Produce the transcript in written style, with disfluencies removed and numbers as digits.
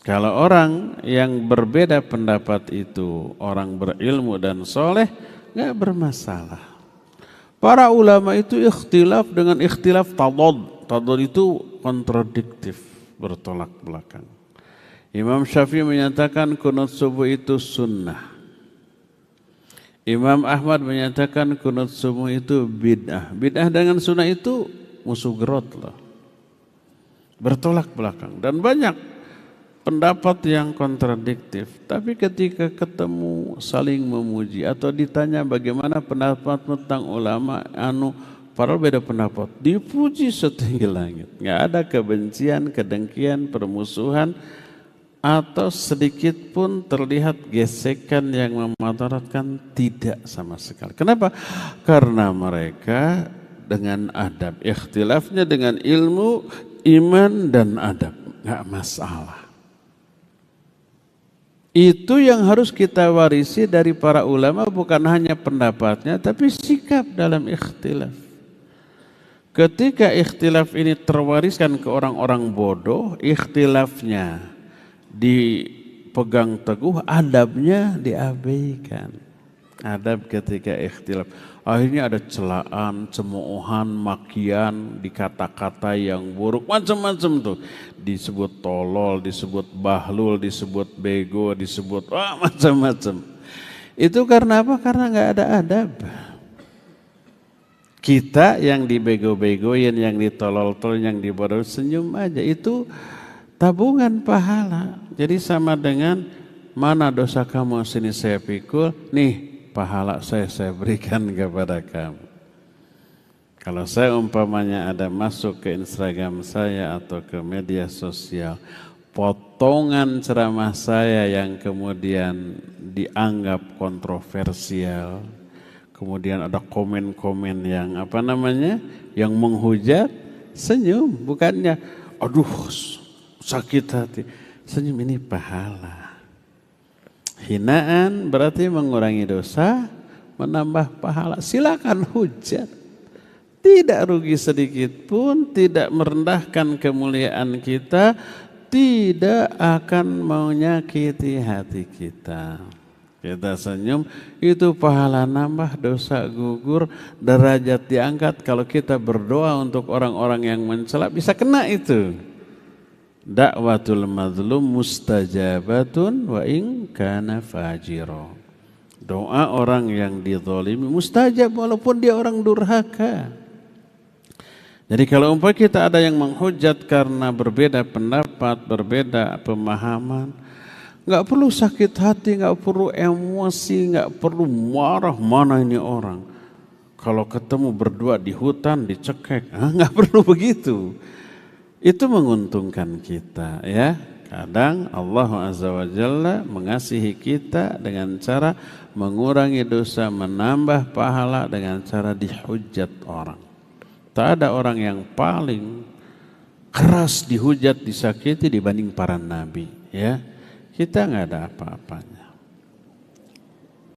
Kalau orang yang berbeda pendapat itu orang berilmu dan soleh, nggak bermasalah. Para ulama itu ikhtilaf dengan ikhtilaf tadad. Tadad itu kontradiktif, bertolak belakang. Imam Syafi'i menyatakan kunut subuh itu sunnah. Imam Ahmad menyatakan kunut subuh itu bid'ah. Bid'ah dengan sunnah itu musuh gerot loh. Bertolak belakang. Dan banyak pendapat yang kontradiktif. Tapi ketika ketemu saling memuji atau ditanya bagaimana pendapat tentang ulama padahal beda pendapat, dipuji setinggi langit. Nggak ada kebencian, kedengkian, permusuhan, atau sedikit pun terlihat gesekan yang memudaratkan, tidak sama sekali. Kenapa? Karena mereka dengan adab, ikhtilafnya dengan ilmu, iman dan adab, nggak masalah. Itu yang harus kita warisi dari para ulama, bukan hanya pendapatnya, tapi sikap dalam ikhtilaf. Ketika ikhtilaf ini terwariskan ke orang-orang bodoh, ikhtilafnya dipegang teguh, adabnya diabaikan. Adab ketika ikhtilaf. Akhirnya ada celaan, cemoohan, makian, dikata-kata yang buruk, macam-macam tuh. Disebut tolol, disebut bahlul, disebut bego, disebut macam-macam. Itu karena apa? Karena nggak ada adab. Kita yang dibego-begoin, yang ditolol-tolol, yang dibodoh, senyum aja. Itu tabungan pahala. Jadi sama dengan mana dosa kamu sini saya pikul, nih pahala saya berikan kepada kamu. Kalau saya umpamanya ada masuk ke Instagram saya atau ke media sosial, potongan ceramah saya yang kemudian dianggap kontroversial, kemudian ada komen-komen yang yang menghujat, senyum, bukannya aduh sakit hati. Senyum, ini pahala. Hinaan berarti mengurangi dosa, menambah pahala. Silakan hujat. Tidak rugi sedikit pun, tidak merendahkan kemuliaan kita, tidak akan menyakiti hati kita. Kita senyum, itu pahala nambah, dosa gugur, derajat diangkat. Kalau kita berdoa untuk orang-orang yang mencela, bisa kena itu. Da'watul mazlum mustajabatun wa in kana fajiro. Doa orang yang dizalimi mustajab walaupun dia orang durhaka. Jadi kalau umpamanya kita ada yang menghujat karena berbeda pendapat, berbeda pemahaman, nggak perlu sakit hati, nggak perlu emosi, nggak perlu marah, mana ini orang. Kalau ketemu berdua di hutan dicekek, nggak perlu begitu. Itu menguntungkan kita, ya. Kadang Allah Azza wa Jalla mengasihi kita dengan cara mengurangi dosa, menambah pahala dengan cara dihujat orang. Tak ada orang yang paling keras dihujat, disakiti dibanding para nabi, ya. Kita nggak ada apa-apanya.